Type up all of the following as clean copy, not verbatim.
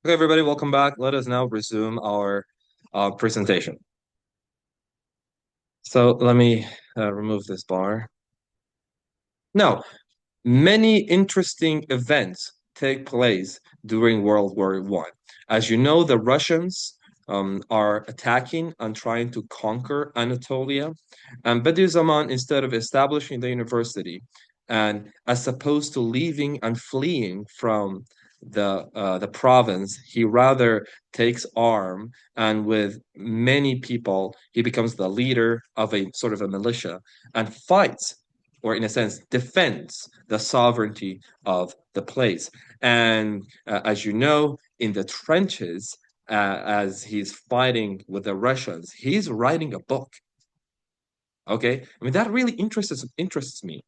Okay, everybody, welcome back. Let us now resume our presentation. So let me remove this bar. Now, many interesting events take place during World War One. As you know, the Russians are attacking and trying to conquer Anatolia. And Bediüzzaman, instead of establishing the university, and as opposed to leaving and fleeing from the province, he rather takes arm and with many people, he becomes the leader of a sort of a militia and fights, or in a sense, defends the sovereignty of the place. And as you know, in the trenches, as he's fighting with the Russians, he's writing a book. Okay, I mean that really interests me.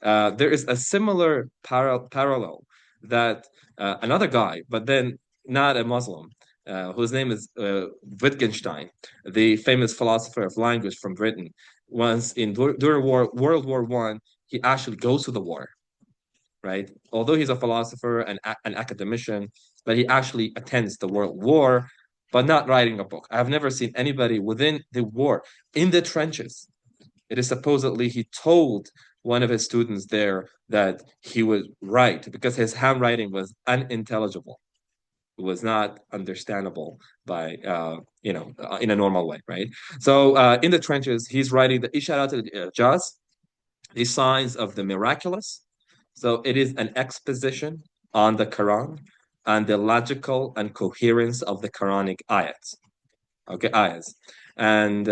There is a similar parallel that another guy, but then not a Muslim, whose name is Wittgenstein, the famous philosopher of language from Britain. Once during World War One, he actually goes to the war, right? Although he's a philosopher and an academician, but he actually attends the World War, but not writing a book. I've never seen anybody within the war in the trenches. It is supposedly he told one of his students there that he would write because his handwriting was unintelligible. It was not understandable by in a normal way, right? So in the trenches, he's writing the Isharat al-Jaz, the signs of the miraculous. So it is an exposition on the Quran and the logical and coherence of the Quranic ayats. Okay, ayahs. And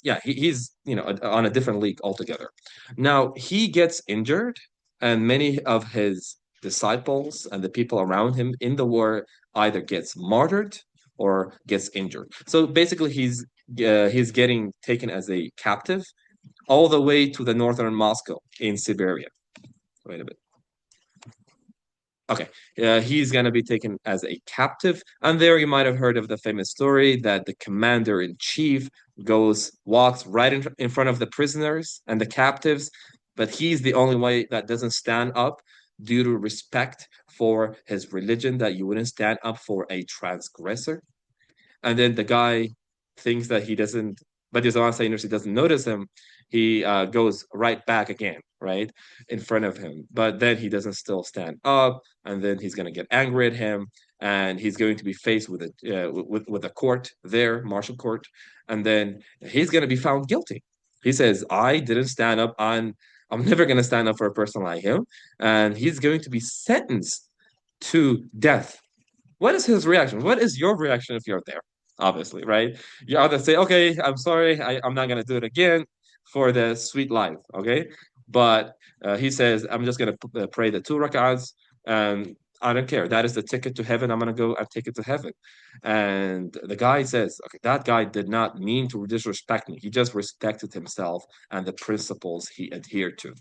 yeah, he's on a different league altogether. Now he gets injured, and many of his disciples and the people around him in the war either gets martyred or gets injured. So basically, he's getting taken as a captive all the way to the northern Moscow in Siberia. Wait a bit. Okay, he's going to be taken as a captive. And there you might have heard of the famous story that the commander in chief walks right in front of the prisoners and the captives, but he's the only one that doesn't stand up due to respect for his religion, that you wouldn't stand up for a transgressor. And then the guy thinks that he doesn't, but his Nursi doesn't notice him. He goes right back again, right in front of him. But then he doesn't still stand up, and then he's going to get angry at him, and he's going to be faced with a court there, martial court, and then he's going to be found guilty. He says, "I didn't stand up. I'm never going to stand up for a person like him," and he's going to be sentenced to death. What is his reaction? What is your reaction if you're there? Obviously, right? You either say, okay, I'm sorry, I'm not gonna do it again for the sweet life, okay? But he says, I'm just gonna pray the 2 rak'ahs, and I don't care. That is the ticket to heaven. I'm gonna go and take it to heaven. And the guy says, okay, that guy did not mean to disrespect me. He just respected himself and the principles he adhered to.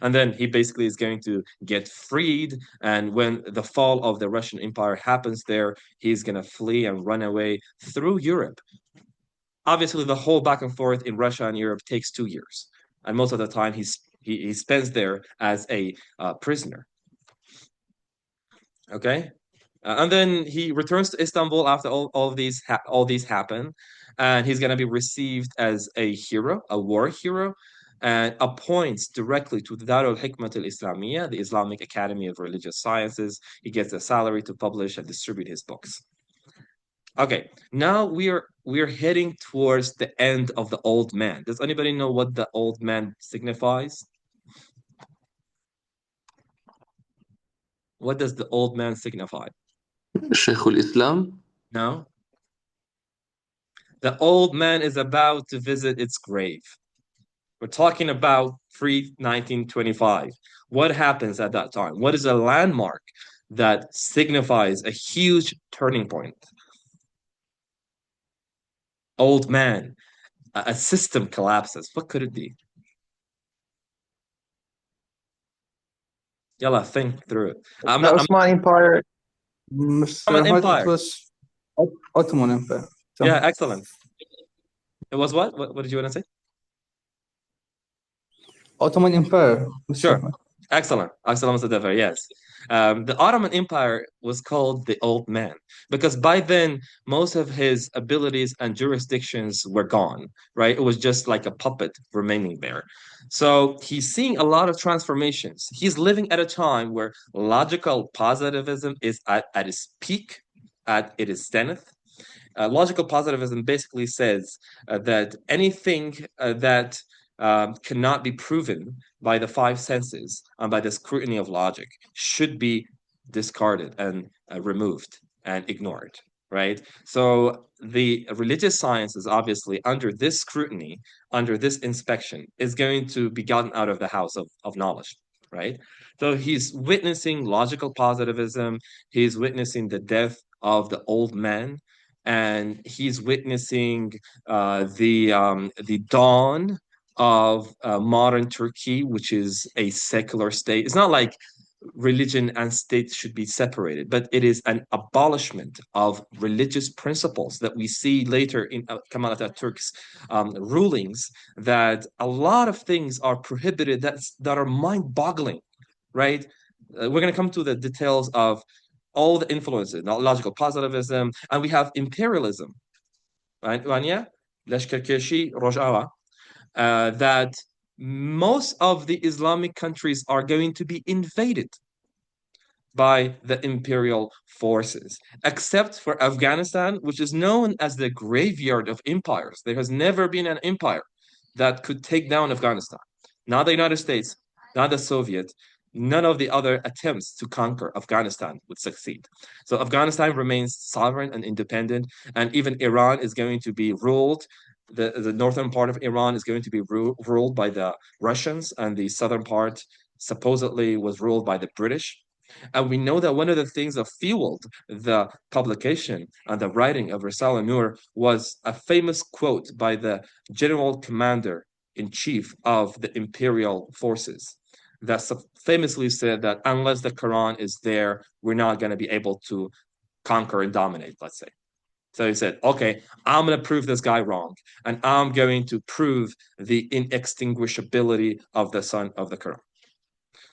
And then he basically is going to get freed. And when the fall of the Russian Empire happens there, he's going to flee and run away through Europe. Obviously, the whole back and forth in Russia and Europe takes 2 years. And most of the time, he spends there as a prisoner. Okay. And then he returns to Istanbul after all these happen, and he's gonna be received as a hero, a war hero, and appoints directly to the Darul Hikmat al Islamiyya, the Islamic Academy of Religious Sciences. He gets a salary to publish and distribute his books. Okay, now we're heading towards the end of the old man. Does anybody know what the old man signifies? What does the old man signify? شيخ الإسلام. No? The old man is about to visit its grave. We're talking about pre-1925. What happens at that time? What is a landmark that signifies a huge turning point? Old man, a system collapses. What could it be? Yalla, think through it. I'm The not, I'm Ottoman Empire, from an Mr. Hood, it empire. was Ottoman Empire. So, Yeah, excellent. It was what? What did you want to say? Ottoman Empire, Mr. Sure. Hood. Excellent. Excellent, Mr. Dever. Yes. The Ottoman Empire was called the Old Man because by then most of his abilities and jurisdictions were gone, right? It was just like a puppet remaining there. So he's seeing a lot of transformations. He's living at a time where logical positivism is at its peak, at its zenith. Logical positivism basically says that anything that cannot be proven by the five senses and by the scrutiny of logic should be discarded and removed and ignored, right? So the religious sciences, obviously, under this scrutiny, under this inspection, is going to be gotten out of the house of knowledge, right? So he's witnessing logical positivism, he's witnessing the death of the old man, and he's witnessing the dawn of modern Turkey, which is a secular state. It's not like religion and state should be separated, but it is an abolishment of religious principles that we see later in Kemal Atatürk's rulings, that a lot of things are prohibited that are mind-boggling, right? We're going to come to the details of all the influences, logical positivism, and we have imperialism, right? Rania, Lashkarkeshi, Rojava, that most of the Islamic countries are going to be invaded by the imperial forces, except for Afghanistan, which is known as the graveyard of empires. There has never been an empire that could take down Afghanistan. Not the United States, not the Soviet, none of the other attempts to conquer Afghanistan would succeed. So Afghanistan remains sovereign and independent, and even Iran is going to be ruled. The northern part of Iran is going to be ruled by the Russians, and the southern part supposedly was ruled by the British. And we know that one of the things that fueled the publication and the writing of Risala Nur was a famous quote by the general commander in chief of the imperial forces that famously said that unless the Quran is there, we're not going to be able to conquer and dominate, let's say. So he said, okay, I'm going to prove this guy wrong, and I'm going to prove the inextinguishability of the sun of the Quran.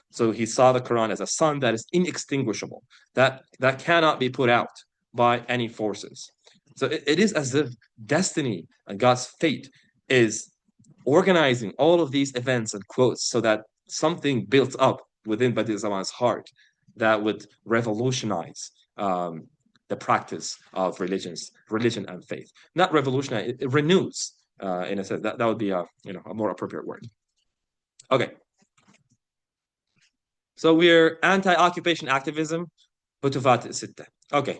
So he saw the Quran as a sun that is inextinguishable, that cannot be put out by any forces. So it is as if destiny and God's fate is organizing all of these events and quotes so that something built up within Badi Zaman's heart that would revolutionize the practice of religion and faith. Not revolutionize, it renews, in a sense. That would be a more appropriate word. Okay. So we're anti-occupation activism, Hutufat Sitta. Okay.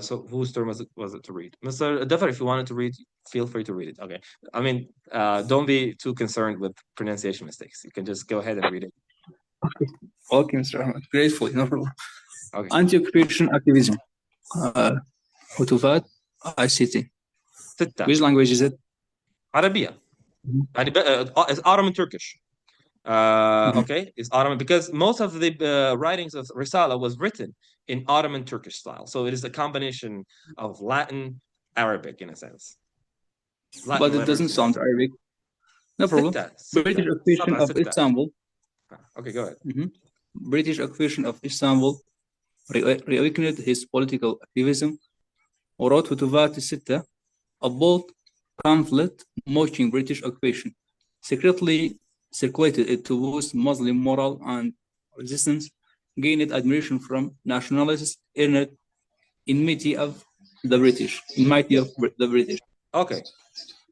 So whose turn was it to read? Mr. Dafar, if you wanted to read, feel free to read it. Okay. I mean, don't be too concerned with pronunciation mistakes. You can just go ahead and read it. Okay, Mr. Ahmed. Grateful, no problem. Okay. Anti-occupation activism. Hutufat ICT. Sitta. Which language is it? Arabiya. It's Ottoman Turkish. Okay, it's Ottoman because most of the writings of Risala was written in Ottoman Turkish style. So it is a combination of Latin, Arabic in a sense. Latin But it doesn't letters. sound Arabic. No problem. British occupation of Istanbul. Okay, go ahead. British occupation of Istanbul reawakened his political activism. وراء هتافات الستة, a bold pamphlet mocking British occupation, secretly circulated it to boost Muslim moral and resistance, gained admiration from nationalists, earned enmity of the British. Okay.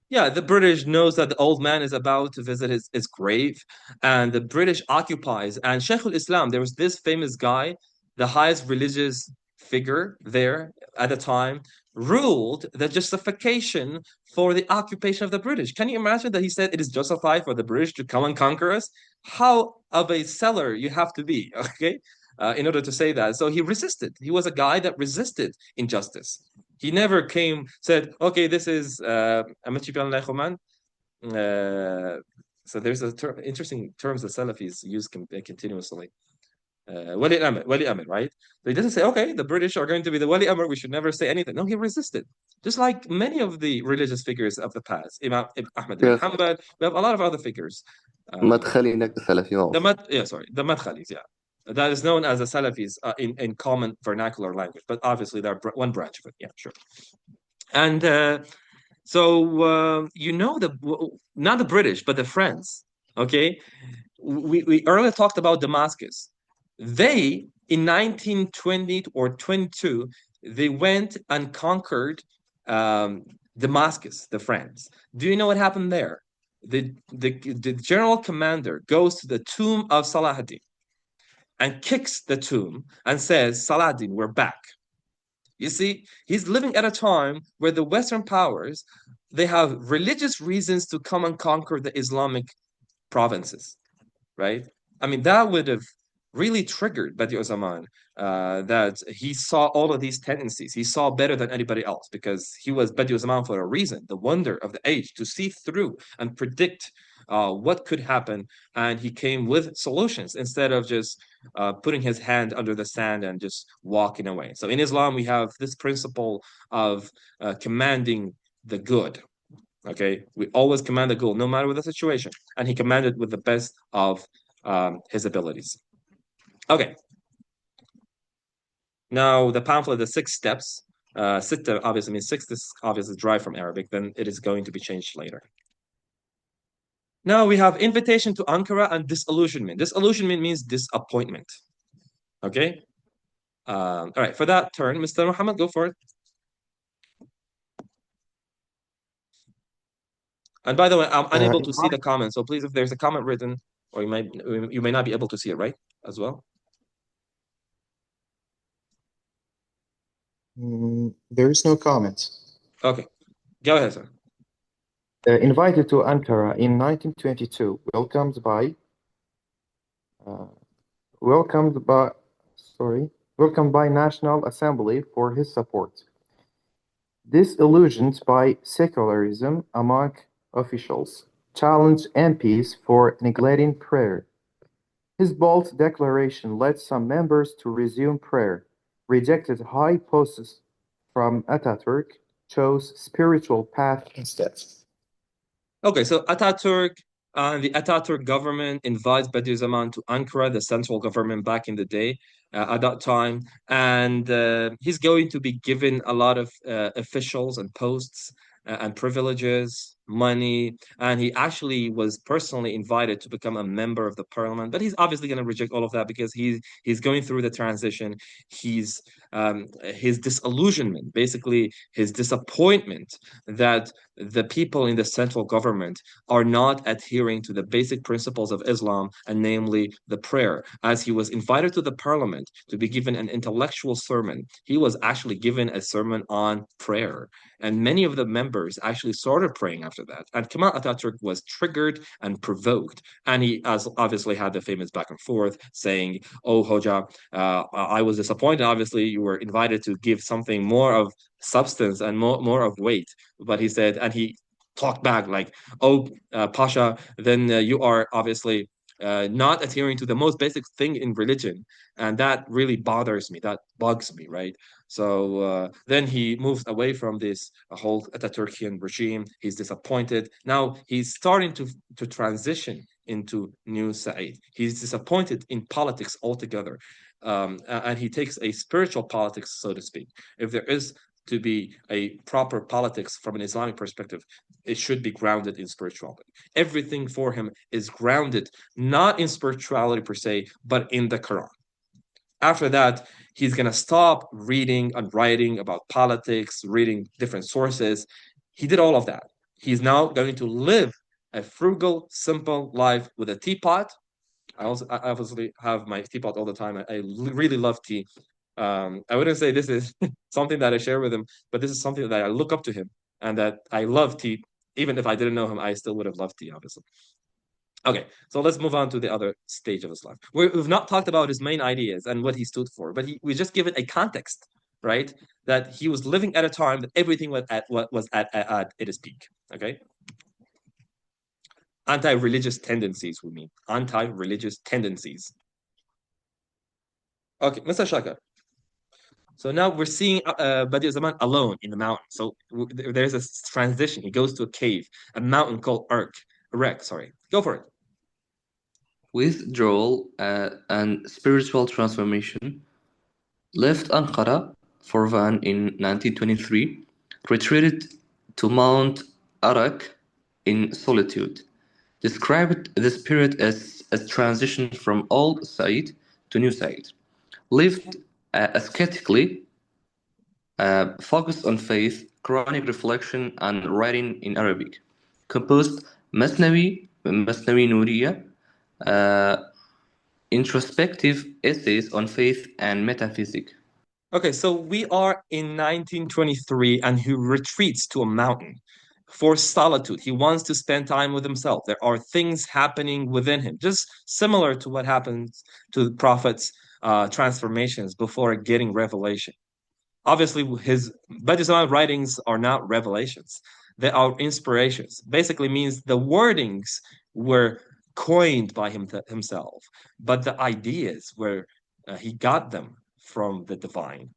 Yeah, the British knows that the old man is about to visit his grave, and the British occupies. And Sheikh al-Islam, there was this famous guy, the highest religious figure there at the time, ruled the justification for the occupation of the British. Can you imagine that he said it is justified for the British to come and conquer us? How of a seller you have to be, okay, in order to say that. So he resisted. He was a guy that resisted injustice. He never said, okay, this is so there's interesting terms that Salafis use continuously. Wali Amr, right? So he doesn't say, okay, the British are going to be the Wali Amr, we should never say anything. No, he resisted. Just like many of the religious figures of the past, Imam Ahmad ibn Hanbal, we have a lot of other figures. مدخلي هناك سلفي the Madkhalis, yeah. That is known as the Salafis in common vernacular language, but obviously they're one branch of it. Yeah, sure. And you know not the British, but the French. Okay, we earlier talked about Damascus. They in 1920 or 22 they went and conquered Damascus, the France. Do you know what happened there? The general commander goes to the tomb of Salahuddin and kicks the tomb and says, Salahuddin, we're back. You see, he's living at a time where the Western powers they have religious reasons to come and conquer the Islamic provinces, right? I mean, that would have really triggered Badiou Zaman, that he saw all of these tendencies. He saw better than anybody else because he was Badiou Zaman for a reason, the wonder of the age, to see through and predict what could happen. And he came with solutions instead of just putting his hand under the sand and just walking away. So in Islam, we have this principle of commanding the good. Okay, we always command the good, no matter what the situation, and he commanded with the best of his abilities. Okay. Now the pamphlet, the 6 steps. Sitta obviously means six. This obviously derived from Arabic. Then it is going to be changed later. Now we have invitation to Ankara and disillusionment. Disillusionment means disappointment. Okay. All right. For that turn, Mr. Muhammad, go for it. And by the way, I'm unable to see the comment, so please, if there's a comment written, or you may not be able to see it, right? As well. There is no comment. Okay, go ahead, sir. Invited to Ankara in 1922, welcomed by National Assembly for his support. Disillusioned by secularism among officials, challenged MPs for neglecting prayer. His bold declaration led some members to resume prayer, rejected high posts from Ataturk, chose spiritual path instead. Okay, so Ataturk, the Ataturk government invites Bediüzzaman to Ankara, the central government back in the day, at that time, and he's going to be given a lot of officials and posts and privileges, money, and he actually was personally invited to become a member of the parliament. But he's obviously going to reject all of that because he's going through the transition. His disillusionment, basically his disappointment that the people in the central government are not adhering to the basic principles of Islam, and namely the prayer. As he was invited to the parliament to be given an intellectual sermon, he was actually given a sermon on prayer. And many of the members actually started praying after that. And Kemal Atatürk was triggered and provoked. And he obviously had the famous back and forth saying, oh, Hoja, I was disappointed. Obviously, you were invited to give something more of substance and more of weight. But he said, and he talked back like, oh, Pasha, then you are obviously not adhering to the most basic thing in religion. And that really bothers me. That bugs me, right? So then he moves away from this whole Ataturkian regime. He's disappointed. Now he's starting to transition into New Said. He's disappointed in politics altogether. And he takes a spiritual politics, so to speak. If there is to be a proper politics from an Islamic perspective, it should be grounded in spirituality. Everything for him is grounded not in spirituality per se, but in the Quran. After that, he's going to stop reading and writing about politics, reading different sources. He did all of that. He's now going to live a frugal, simple life with a teapot. I obviously have my teapot all the time. I really love tea. I wouldn't say this is something that I share with him, but this is something that I look up to him and that I love tea. Even if I didn't know him, I still would have loved tea, obviously. Okay, so let's move on to the other stage of his life. We've not talked about his main ideas and what he stood for, but we just give it a context, right? That he was living at a time that everything was at its peak. Okay, anti-religious tendencies. We mean anti-religious tendencies. Okay, Mr. Shaka. So now we're seeing Badiou Zaman alone in the mountain. So there's a transition. He goes to a cave, a mountain called Erek. Sorry, go for it. withdrawal, and spiritual transformation, left Ankara for Van in 1923, retreated to Mount Arak in solitude, described this period as a transition from old Said to new Said, lived ascetically, focused on faith, Quranic reflection, and writing in Arabic, composed Masnawi Nuriya, uh, introspective essays on faith and metaphysics. Okay, so we are in 1923 and he retreats to a mountain for solitude. He wants to spend time with himself. There are things happening within him, just similar to what happens to the prophet's transformations before getting revelation. Obviously, his Badi's writings are not revelations, they are inspirations. Basically, means the wordings were coined by himself, but the ideas were he got them from the divine.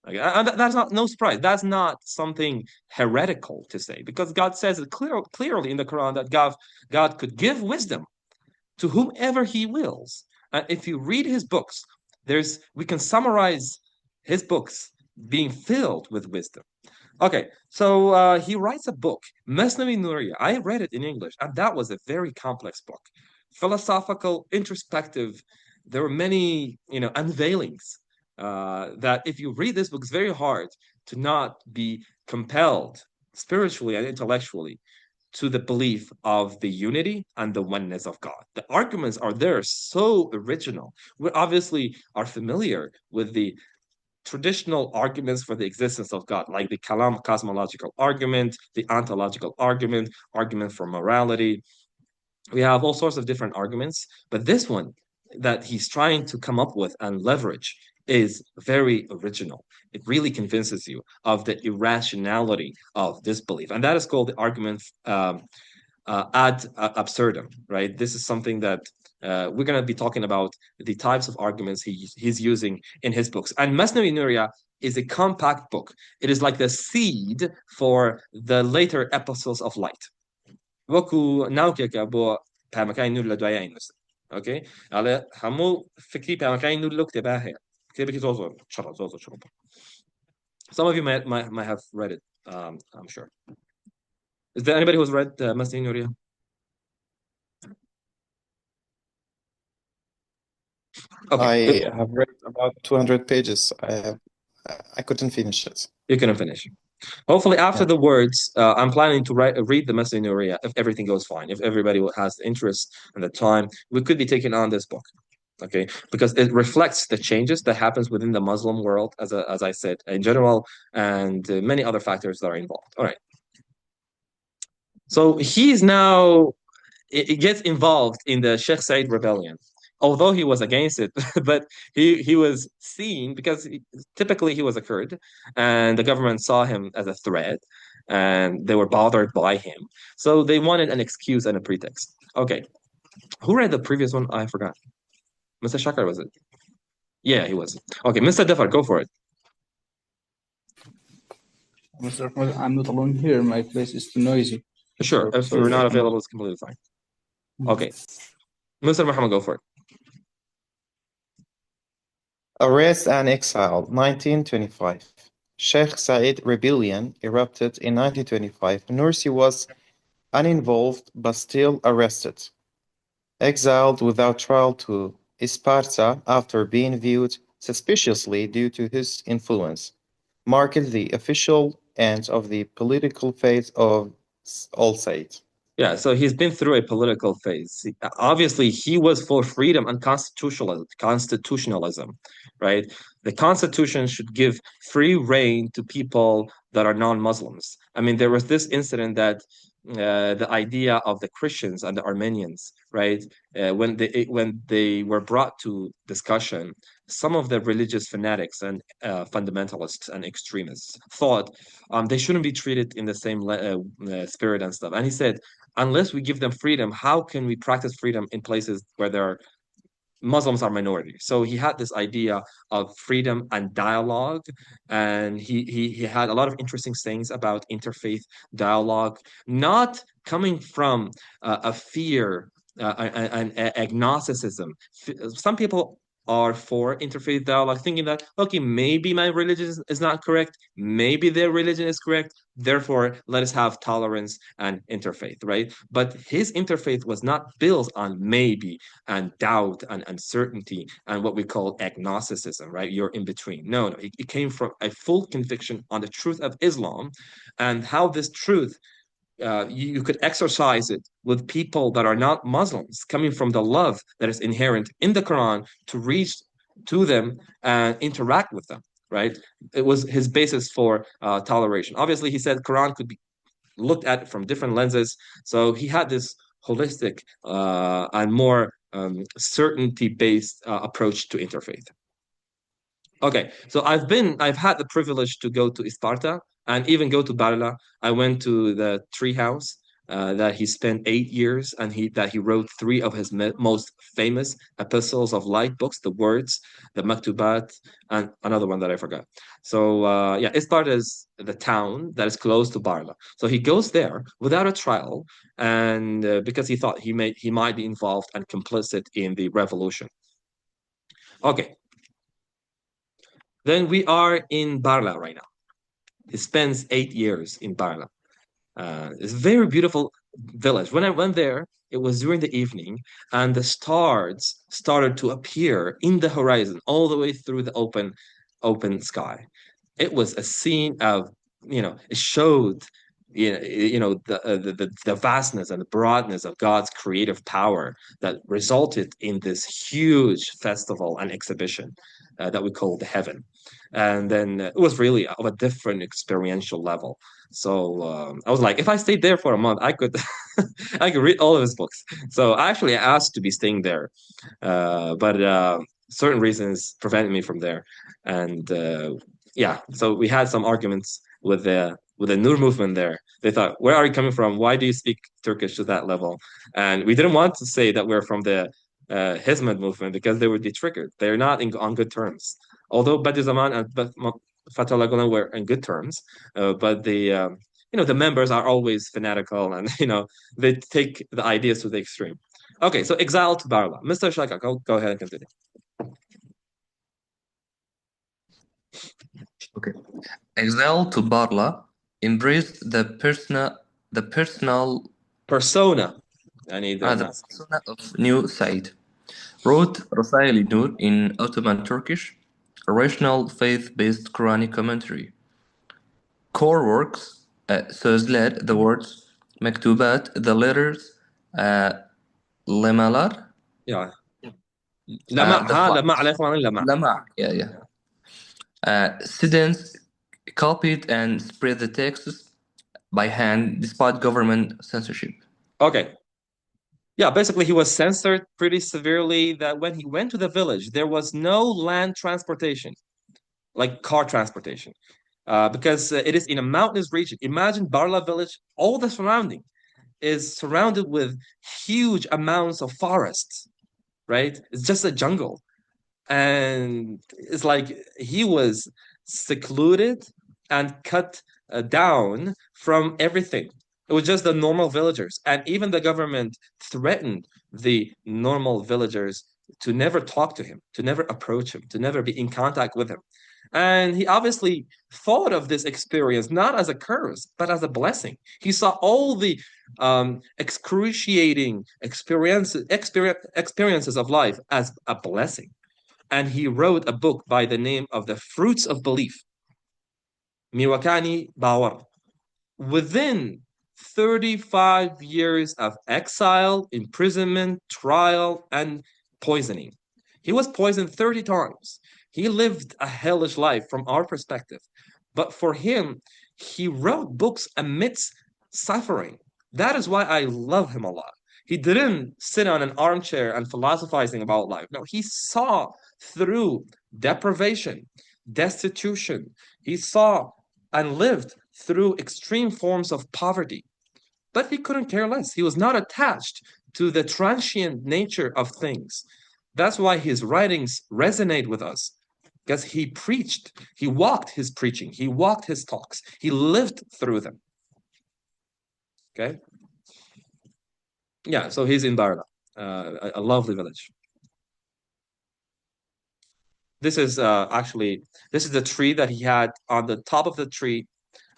Like, that's not no surprise. That's not something heretical to say because God says it clearly in the Quran that God could give wisdom to whomever He wills. And if you read His books, we can summarize His books being filled with wisdom. Okay, so he writes a book, Masnawi Nuriya. I read it in English, and that was a very complex book, philosophical, introspective. There were many, unveilings that if you read this book, it's very hard to not be compelled spiritually and intellectually to the belief of the unity and the oneness of God. The arguments are there, so original. We obviously are familiar with the traditional arguments for the existence of God, like the Kalam cosmological argument, the ontological argument, argument for morality. We have all sorts of different arguments, but this one that he's trying to come up with and leverage is very original. It really convinces you of the irrationality of this belief. And that is called the argument ad absurdum, right? This is something that we're going to be talking about the types of arguments he's using in his books. And Masnawi Nuria is a compact book. It is like the seed for the later epistles of light. وكو ناوكيكا بو بامكاي نور لدوايا إنوس. Okay? على همو فكري بامكاي نور لوك تباهي. كتابك زوزو شرط زوزو شرط. Some of you might have read it, I'm sure. Is there anybody who's read Masnawi Nuria? Okay. I have read about 200 pages. I couldn't finish it. You couldn't finish. Hopefully, after Yeah. the words, I'm planning to read the Masnawi Nuria if everything goes fine. If everybody has the interest and the time, we could be taking on this book. Okay, because it reflects the changes that happens within the Muslim world, as I said, in general, and many other factors that are involved. All right. So he's now it gets involved in the Sheikh Said rebellion, although he was against it, but he was seen because typically he was a Kurd, and the government saw him as a threat, and they were bothered by him, so they wanted an excuse and a pretext. Okay, who read the previous one? I forgot. Mr. Shakar, was it? Yeah, he was. Okay, Mr. Defar, go for it. Mr. Ahmed, I'm not alone here. My place is too noisy. Sure, if you're not available, it's completely fine. Okay, Mr. Muhammad, go for it. Arrest and exile, 1925. Sheikh Said rebellion erupted in 1925. Nursi was uninvolved but still arrested. Exiled without trial to Sparta after being viewed suspiciously due to his influence, marked the official end of the political phase of Al Said. Yeah, so he's been through a political phase. Obviously, he was for freedom and constitutionalism, right? The Constitution should give free reign to people that are non-Muslims. I mean, there was this incident that the idea of the Christians and the Armenians, right? When they were brought to discussion, some of the religious fanatics and fundamentalists and extremists thought they shouldn't be treated in the same spirit and stuff. And he said, unless we give them freedom, how can we practice freedom in places where there are Muslims are minority? So he had this idea of freedom and dialogue, and he had a lot of interesting things about interfaith dialogue, not coming from a fear and agnosticism. Some people are for interfaith dialogue, thinking that, okay, maybe my religion is not correct, maybe their religion is correct, therefore let us have tolerance and interfaith, right? But his interfaith was not built on maybe and doubt and uncertainty and what we call agnosticism, right? You're in between. No, it came from a full conviction on the truth of Islam and how this truth you could exercise it with people that are not Muslims, coming from the love that is inherent in the Quran to reach to them and interact with them, right? It was his basis for toleration. Obviously, he said Quran could be looked at from different lenses. So he had this holistic and more certainty-based approach to interfaith. Okay, so I've had the privilege to go to Sparta and even go to Barla. I went to the tree house that he spent 8 years, and he wrote three of his most famous epistles of light books, the words, the Maktubat, and another one that I forgot. So yeah, Sparta is the town that is close to Barla. So he goes there without a trial, and because he thought he might be involved and complicit in the revolution. Okay, then we are in Barla right now. He spends 8 years in Barla. It's a very beautiful village. When I went there, it was during the evening, and the stars started to appear in the horizon all the way through the open sky. It was a scene of, it showed, the vastness and the broadness of God's creative power that resulted in this huge festival and exhibition that we call the heaven. And then it was really of a different experiential level. So I was like, if I stayed there for a month, I could I could read all of his books. So I actually asked to be staying there, but certain reasons prevented me from there. And yeah, so we had some arguments with the Nur movement there. They thought, where are you coming from? Why do you speak Turkish to that level? And we didn't want to say that we're from the Hizmet movement because they would be triggered. They're not on good terms. Although Badiüzzaman and Fethullah Gulen were in good terms, but the members are always fanatical, and they take the ideas to the extreme. Okay, so exile to Barla. Mr. Shaka, go ahead and continue. Okay. Exile to Barla embraced the Persona. I need the persona of new Said. Wrote Rasail Nur in Ottoman Turkish, a rational faith-based Quranic commentary. Core works, sözler, the words, mektubat, the letters, lemalar, Yeah. lama, students copied and spread the texts by hand despite government censorship. Okay. Yeah, basically he was censored pretty severely that when he went to the village, there was no land transportation, like car transportation, because it is in a mountainous region. Imagine Barla village, all the surrounding is surrounded with huge amounts of forests, right? It's just a jungle. And it's like he was secluded and cut down from everything. It was just the normal villagers, and even the government threatened the normal villagers to never talk to him, to never approach him, to never be in contact with him. And he obviously thought of this experience not as a curse, but as a blessing. He saw all the excruciating experiences of life as a blessing. And he wrote a book by the name of The Fruits of Belief, Miwakani Bawar. Within 35 years of exile, imprisonment, trial, and poisoning, he was poisoned 30 times. He lived a hellish life from our perspective. But for him, he wrote books amidst suffering. That is why I love him a lot. He didn't sit on an armchair and philosophizing about life. No, he saw through deprivation, destitution. He saw and lived through extreme forms of poverty. But he couldn't care less. He was not attached to the transient nature of things. That's why his writings resonate with us, because he preached, he walked his preaching, he walked his talks, he lived through them. Okay? Yeah, so he's in Barla. a lovely village. This is actually this is the tree that he had on the top of the tree,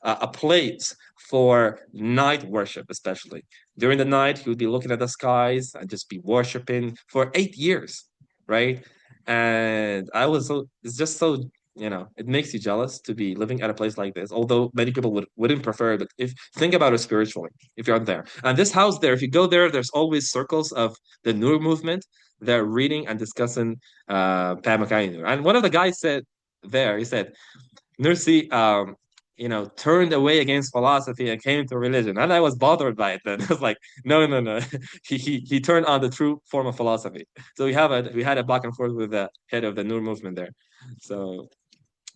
a place for night worship, especially during the night. He would be looking at the skies and just be worshiping for 8 years, right? And I was so it's just so it makes you jealous to be living at a place like this. Although many people wouldn't prefer it, but if think about it spiritually, if you're there, and this house there, if you go there, there's always circles of the Nur movement. They're reading and discussing Pamakainu. And one of the guys said there, he said, Nursi, turned away against philosophy and came to religion. And I was bothered by it then. I was like, no, no, no. He turned on the true form of philosophy. So we had a back and forth with the head of the Nur movement there. So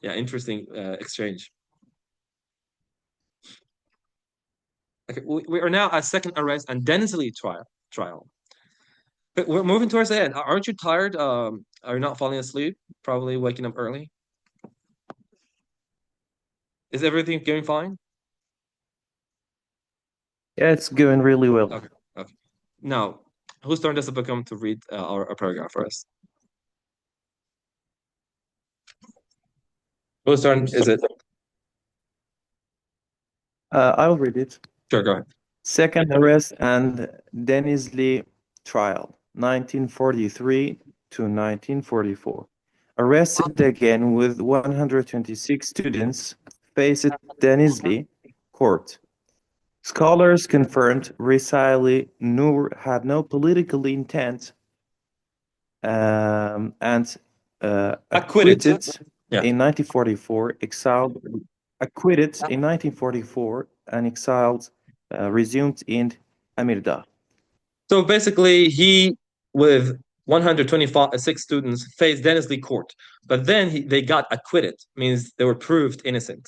yeah, interesting exchange. Okay, we are now at second arrest and Densley trial. But we're moving towards the end. Aren't you tired? Are you not falling asleep? Probably waking up early. Is everything going fine? Yeah, it's going really well. Okay. Okay. Now, whose turn does it become to read our paragraph for us? Whose turn is it? I'll read it. Sure, go ahead. Second arrest and Denizli trial, 1943 to 1944. Arrested again with 126 students, faced Denizli court. Scholars confirmed Risaili Nur had no political intent and acquitted Yeah. in 1944, acquitted in 1944 and exiled, resumed in Amirdağ. So basically, he, with 126 students, faced Denizli court, but then they got acquitted, means they were proved innocent.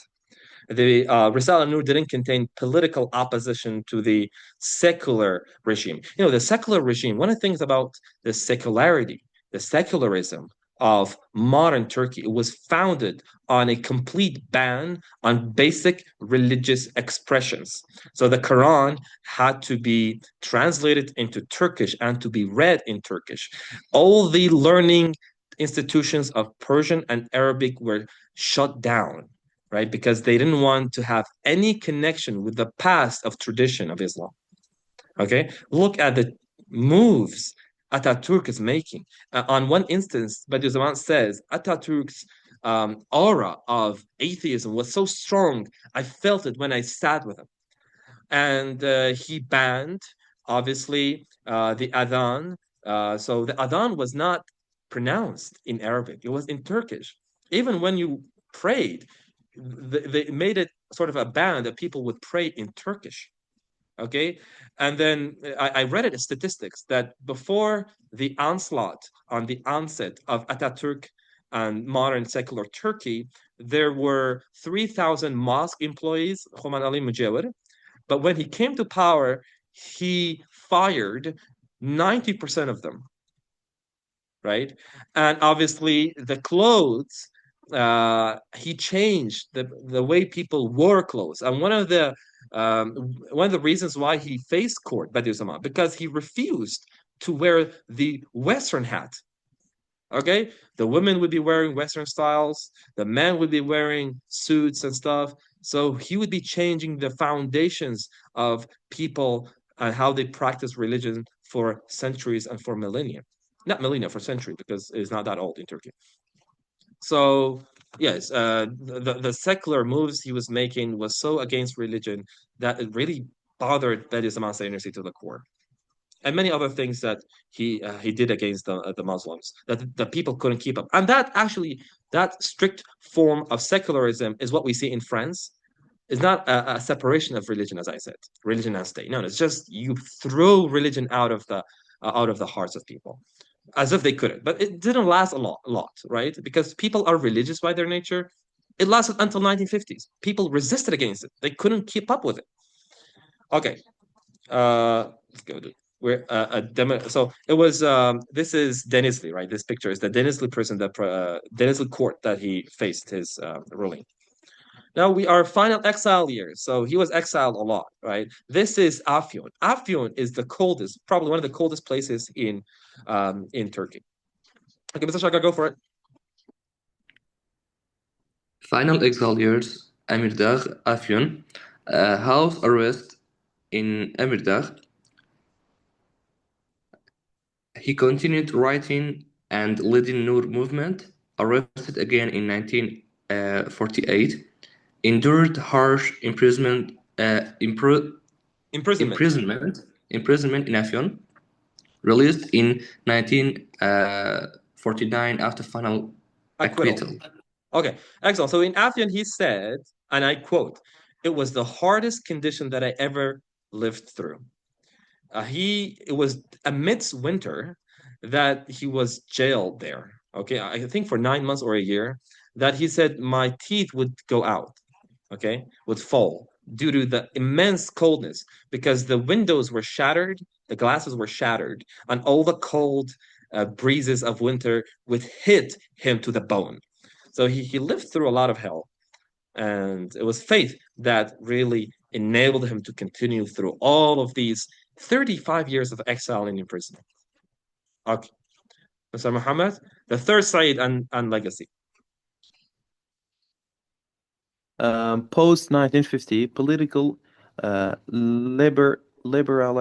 The Risala Nur didn't contain political opposition to the secular regime. The secular regime, one of the things about the secularity, the secularism of modern Turkey, it was founded on a complete ban on basic religious expressions. So the Quran had to be translated into Turkish and to be read in Turkish. All the learning institutions of Persian and Arabic were shut down, right? Because they didn't want to have any connection with the past of tradition of Islam. Okay, look at the moves Ataturk is making. On one instance, Badiüzzaman says Ataturk's aura of atheism was so strong, I felt it when I sat with him. And he banned, obviously, the adhan. So the adhan was not pronounced in Arabic, it was in Turkish. Even when you prayed, they made it sort of a ban that people would pray in Turkish. Okay. And then I read it as statistics that before the onslaught on the onset of Ataturk and modern secular Turkey, there were 3,000 mosque employees, Khoman Ali Mujawir. But when he came to power, he fired 90% of them, right? And obviously, the clothes, he changed the way people wore clothes. And one of the reasons why he faced court, Badiüzzaman, because he refused to wear the Western hat. Okay, the women would be wearing Western styles, the men would be wearing suits and stuff. So he would be changing the foundations of people and how they practice religion for centuries and for millennia. Not millennia, for century, because it's not that old in Turkey. So yes, the secular moves he was making was so against religion that it really bothered Bediüzzaman Sanusi to the core, and many other things that he did against the Muslims that the people couldn't keep up. And that strict form of secularism is what we see in France. It's not a separation of religion, as I said, religion and state. No, it's just you throw religion out of the hearts of people as if they couldn't. But it didn't last a lot, right? Because people are religious by their nature. It lasted until 1950s. People resisted against it. They couldn't keep up with it. Okay, let's go to where a demo. So it was. This is Denizli, right? This picture is the Denizli prison, Denizli court that he faced his ruling. Now we are final exile years. So he was exiled a lot, right? This is Afyon. Afyon is the coldest, probably one of the coldest places in Turkey. Okay, Mr. Shaka, go for it. Final exile years, Amirdagh, Afyon, house arrest in Amirdagh. He continued writing and leading Nur movement, arrested again in 1948, endured harsh imprisonment Imprisonment. in Afyon, released in 1949 after final Acquittal. Okay, excellent. So in Afyon, he said, and I quote, "It was the hardest condition that I ever lived through." It was amidst winter that he was jailed there. Okay, I think for 9 months or a year, that he said my teeth would go out, okay, would fall due to the immense coldness because the windows were shattered, the glasses were shattered, and all the cold breezes of winter would hit him to the bone. So he lived through a lot of hell. And it was faith that really enabled him to continue through all of these 35 years of exile and imprisonment. Okay. Mr. Muhammad, the third side and legacy. Post 1950, political liberal,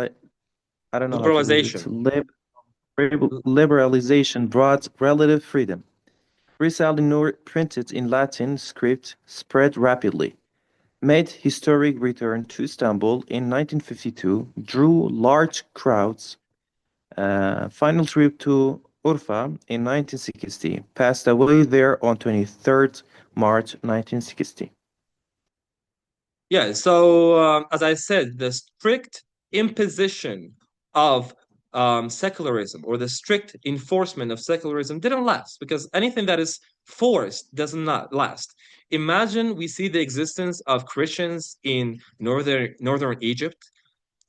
I don't know how to read it. Liberalization. Liberalization brought relative freedom. Risale Nur, printed in Latin script, spread rapidly. Made historic return to Istanbul in 1952, drew large crowds. Final trip to Urfa in 1960, passed away there on 23rd March 1960. Yeah, so as I said, the strict imposition of secularism or the strict enforcement of secularism didn't last because anything that is forced does not last. Imagine we see the existence of Christians in northern Egypt.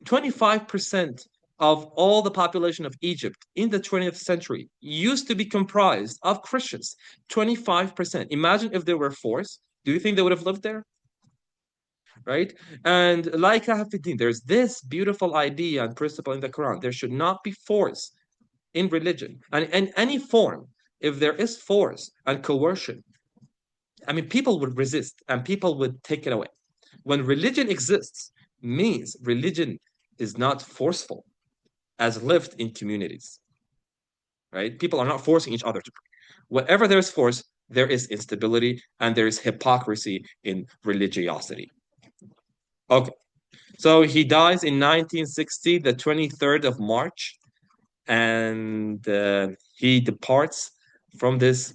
25% of all the population of Egypt in the 20th century used to be comprised of Christians. 25%. Imagine if they were forced. Do you think they would have lived there? Right? And like Hafiddin, there's this beautiful idea and principle in the Quran. There should not be force in religion. And in any form, if there is force and coercion, I mean, people would resist and people would take it away. When religion exists, means religion is not forceful as lived in communities. Right? People are not forcing each other to pray. Wherever there's force, there is instability and there is hypocrisy in religiosity. Okay. So he dies in 1960, the 23rd of March, and he departs from this,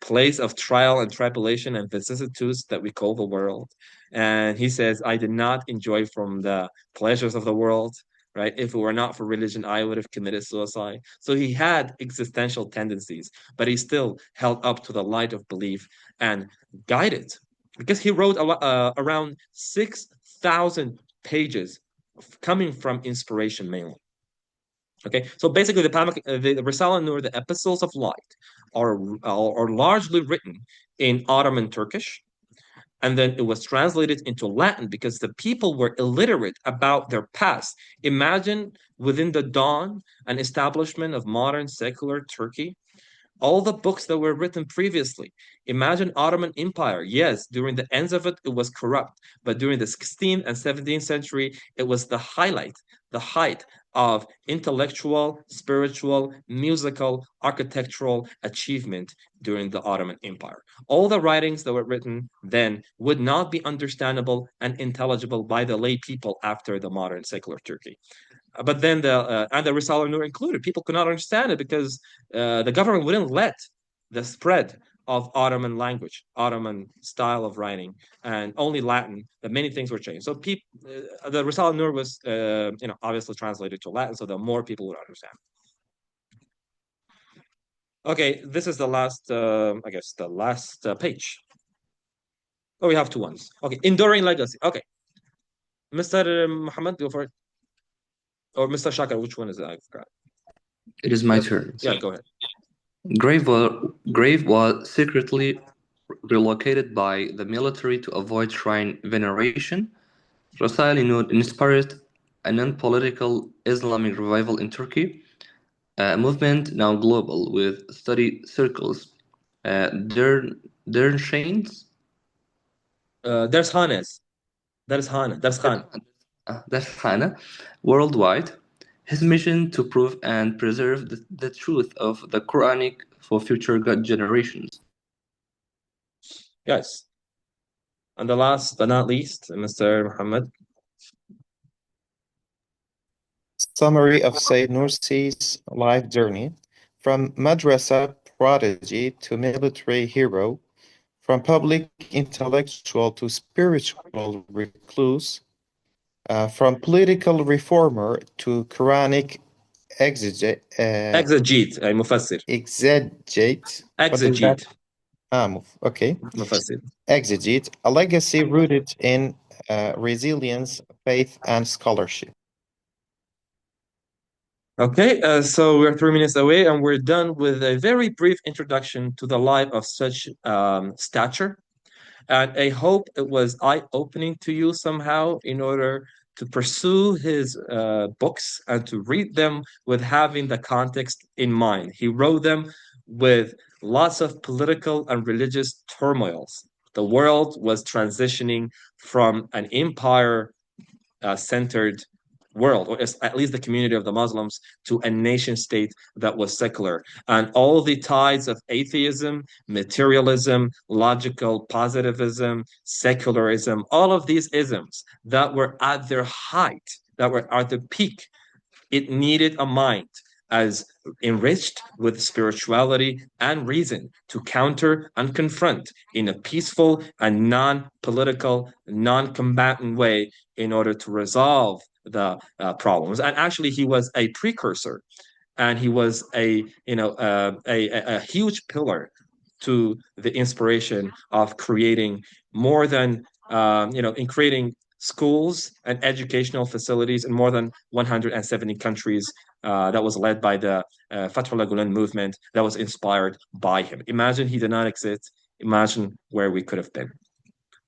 place of trial and tribulation and vicissitudes that we call the world. And he says, I did not enjoy from the pleasures of the world, right? If it were not for religion, I would have committed suicide. So he had existential tendencies, but he still held up to the light of belief and guided because he wrote around 6,000 pages coming from inspiration mainly. Okay, so basically the Risale Nur, the Epistles of Light, are largely written in Ottoman Turkish, and then it was translated into Latin because the people were illiterate about their past. Imagine within the dawn and establishment of modern secular Turkey, all the books that were written previously. Imagine Ottoman Empire. Yes, during the ends of it, it was corrupt. But during the 16th and 17th century, it was the height of intellectual, spiritual, musical, architectural achievement during the Ottoman Empire. All the writings that were written then would not be understandable and intelligible by the lay people after the modern secular Turkey. But then the Risale Nur included. People could not understand it because the government wouldn't let the spread of Ottoman language, Ottoman style of writing, and only Latin. That many things were changed. So the Risale Nur was, obviously translated to Latin, so that more people would understand. Okay, this is the last, I guess, the last page. Oh, we have two ones. Okay, enduring legacy. Okay, Mr. Muhammad, go for it. Or Mr. Shakar, which one is it? I forgot. It is my turn. Yeah, go ahead. Grave was secretly relocated by the military to avoid shrine veneration. Rasail Nur inspired a non-political Islamic revival in Turkey, a movement now global with study circles, Dernshains, There's Hanes. There's Han. There's Khan. Hana, worldwide. His mission to prove and preserve the truth of the Quranic for future generations. Yes. And the last but not least, Mr. Muhammad. Summary of Sayyid Nursi's life journey, from madrasa prodigy to military hero, from public intellectual to spiritual recluse, from political reformer to Quranic exegete. Exegete, أي مفسر. Exegete. What is that? Exegete. Okay. مفسر. Exegete, a legacy rooted in resilience, faith, and scholarship. Okay, so we're 3 minutes away and we're done with a very brief introduction to the life of such stature. And I hope it was eye-opening to you somehow in order to pursue his books and to read them with having the context in mind. He wrote them with lots of political and religious turmoils. The world was transitioning from an empire centered world, or at least the community of the Muslims, to a nation state that was secular. And all the tides of atheism, materialism, logical positivism, secularism, all of these isms that were at their height, that were at the peak, it needed a mind as enriched with spirituality and reason to counter and confront in a peaceful and non-political, non-combatant way in order to resolve the problems. And actually, he was a precursor, and he was a huge pillar to the inspiration of creating more than in creating schools and educational facilities in more than 170 countries that was led by the Fathrullah Gulen movement that was inspired by him. Imagine he did not exist. Imagine where we could have been.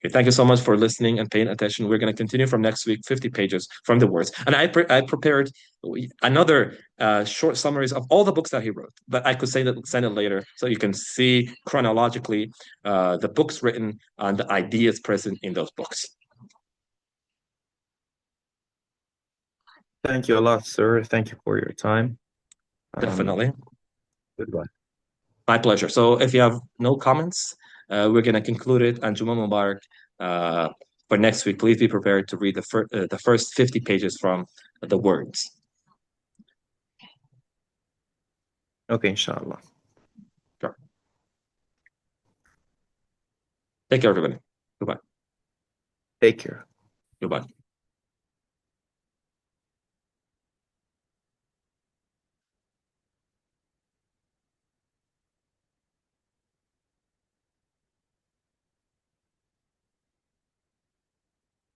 Okay, thank you so much for listening and paying attention. We're going to continue from next week, 50 pages from the words. And I prepared another short summaries of all the books that he wrote, but I could send it later so you can see chronologically the books written and the ideas present in those books. Thank you a lot, sir. Thank you for your time. Definitely. Goodbye. My pleasure. So if you have no comments, we're going to conclude it. And Juma Mubarak for next week. Please be prepared to read the first 50 pages from the words. Okay, inshallah. Sure. Take care, everybody. Goodbye. Take care. Goodbye.